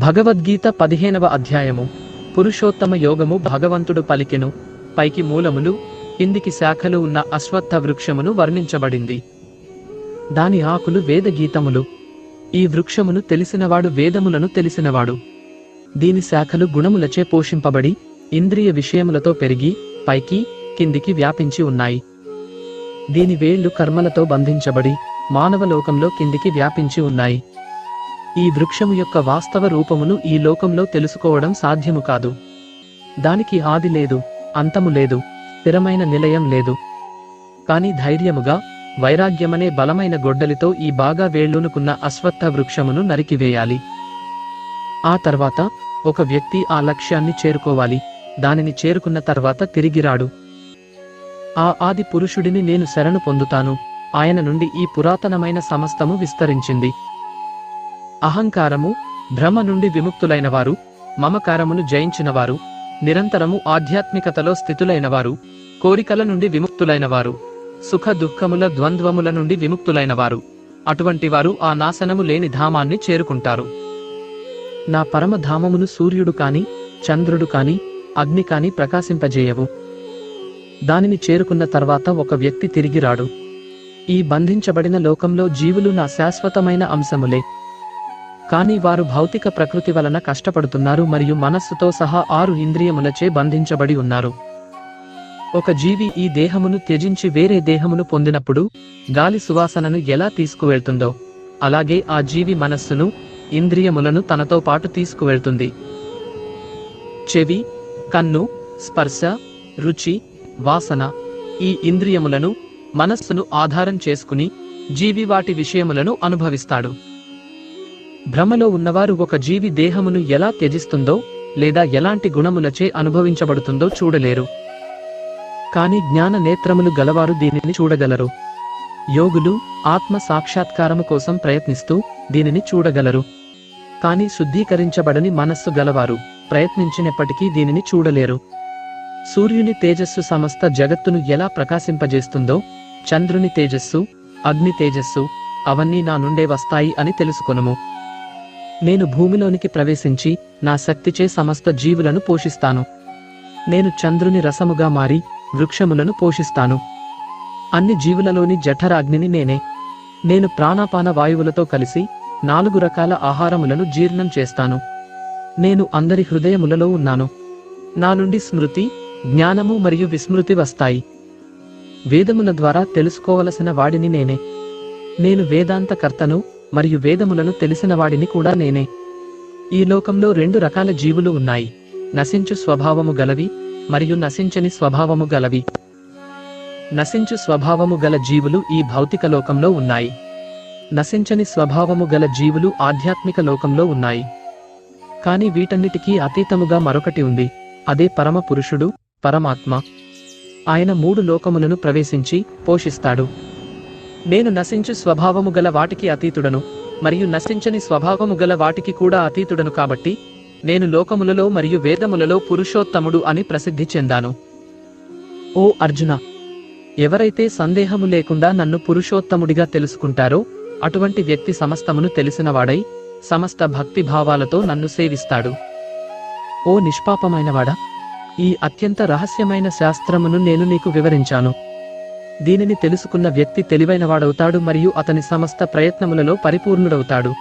భగవద్గీత 15వ అధ్యాయము. పురుషోత్తమ యోగము. భగవంతుడు పలికెను, పైకి మూలములు, కిందికి శాఖలు ఉన్న అశ్వత్థ వృక్షమును వర్ణించబడింది. దాని ఆకులు వేదగీతములు. ఈ వృక్షమును తెలిసినవాడు వేదములను తెలిసినవాడు. దీని శాఖలు గుణములచే పోషింపబడి ఇంద్రియ విషయములతో పెరిగి పైకి కిందికి వ్యాపించి ఉన్నాయి. దీని వేళ్లు కర్మలతో బంధించబడి మానవలోకంలో కిందికి వ్యాపించి ఉన్నాయి. ఈ వృక్షము యొక్క వాస్తవ రూపమును ఈ లోకంలో తెలుసుకోవడం సాధ్యము కాదు. దానికి ఆది లేదు, అంతము లేదు, స్థిరమైన నిలయం లేదు. కాని ధైర్యముగా వైరాగ్యమనే బలమైన గొడ్డలితో ఈ బాగా వేళ్లునుకున్న అశ్వత్థ వృక్షమును నరికివేయాలి. ఆ తర్వాత ఒక వ్యక్తి ఆ లక్ష్యాన్ని చేరుకోవాలి. దానిని చేరుకున్న తర్వాత తిరిగిరాడు. ఆ ఆది పురుషుడిని నేను శరణు పొందుతాను. ఆయన నుండి ఈ పురాతనమైన సమస్తము విస్తరించింది. అహంకారము, భ్రమ నుండి విముక్తులైనవారు, మమకారమును జయించినవారు, నిరంతరము ఆధ్యాత్మికతలో స్థితులైనవారు, కోరికల నుండి విముక్తులైనవారు, సుఖ దుఃఖముల ద్వంద్వముల నుండి విముక్తులైనవారు, అటువంటి వారు ఆ నాశనము లేని ధామాన్ని చేరుకుంటారు. నా పరమధామమును సూర్యుడు కాని, చంద్రుడు కాని, అగ్ని కాని ప్రకాశింపజేయవు. దానిని చేరుకున్న తర్వాత ఒక వ్యక్తి తిరిగిరాడు. ఈ బంధించబడిన లోకంలో జీవులు నా శాశ్వతమైన అంశములే. కానీ వారు భౌతిక ప్రకృతి వలన కష్టపడుతున్నారు మరియు మనస్సుతో సహా 6 ఇంద్రియములచే బంధించబడి ఉన్నారు. ఒక జీవి ఈ దేహమును త్యజించి వేరే దేహమును పొందినప్పుడు గాలి సువాసనను ఎలా తీసుకువెళ్తుందో అలాగే ఆ జీవి మనస్సును, ఇంద్రియములను తనతో పాటు తీసుకువెళ్తుంది. చెవి, కన్ను, స్పర్శ, రుచి, వాసన ఈ ఇంద్రియములను, మనస్సును ఆధారం చేసుకుని జీవి వాటి విషయములను అనుభవిస్తాడు. భ్రమలో ఉన్నవారు ఒక జీవి దేహమును ఎలా త్యజిస్తుందో లేదా ఎలాంటి గుణములచే అనుభవించబడుతుందో చూడలేరు. కాని జ్ఞాన నేత్రములు గలవారు దీనిని చూడగలరు. యోగులు ఆత్మ సాక్షాత్కారము కోసం ప్రయత్నిస్తూ దీనిని చూడగలరు. కాని శుద్ధీకరించబడని మనస్సు గలవారు ప్రయత్నించినప్పటికీ దీనిని చూడలేరు. సూర్యుని తేజస్సు సమస్త జగత్తును ఎలా ప్రకాశింపజేస్తుందో, చంద్రుని తేజస్సు, అగ్ని తేజస్సు అవన్నీ నా నుండే వస్తాయి అని తెలుసుకొనుము. నేను భూమిలోనికి ప్రవేశించి నా శక్తిచే సమస్త జీవులను పోషిస్తాను. నేను చంద్రుని రసముగా మారి వృక్షములను పోషిస్తాను. అన్ని జీవులలోని జఠరాగ్నిని నేనే. నేను ప్రాణాపాన వాయువులతో కలిసి 4 రకాల ఆహారములను జీర్ణం చేస్తాను. నేను అందరి హృదయములలో ఉన్నాను. నా నుండి స్మృతి, జ్ఞానము మరియు విస్మృతి వస్తాయి. వేదముల ద్వారా తెలుసుకోవలసిన వాడిని నేనే. నేను వేదాంతకర్తను మరియు వేదములను తెలిసిన వాడిని కూడా నేనే. ఈ లోకంలో 2 రకాల జీవులు ఉన్నాయి, నశించు స్వభావము గలవి మరియు నశించని స్వభావము గలవి. నశించు స్వభావము గల జీవులు ఈ భౌతిక లోకంలో ఉన్నాయి. నశించని స్వభావము గల జీవులు ఆధ్యాత్మిక లోకంలో ఉన్నాయి. కాని వీటన్నిటికీ అతీతముగా మరొకటి ఉంది, అదే పరమ పురుషుడు, పరమాత్మ. ఆయన 3 లోకములను ప్రవేశించి పోషిస్తాడు. నేను నశించు స్వభావము గల వాటికి అతీతుడను మరియు నశించని స్వభావము గల వాటికి కూడా అతీతుడను కాబట్టి నేను లోకములలో మరియు వేదములలో పురుషోత్తముడు అని ప్రసిద్ధి చెందాను. ఓ అర్జున, ఎవరైతే సందేహము లేకుండా నన్ను పురుషోత్తముడిగా తెలుసుకుంటారో అటువంటి వ్యక్తి సమస్తమును తెలిసినవాడై సమస్త భక్తి భావాలతో నన్ను సేవిస్తాడు. ఓ నిష్పాపమైనవాడా, ఈ అత్యంత రహస్యమైన శాస్త్రమును నేను నీకు వివరించాను. దీనిని తెలుసుకున్న వ్యక్తి తెలివైనవాడవుతాడు మరియు అతని సమస్త ప్రయత్నములలో పరిపూర్ణుడవుతాడు.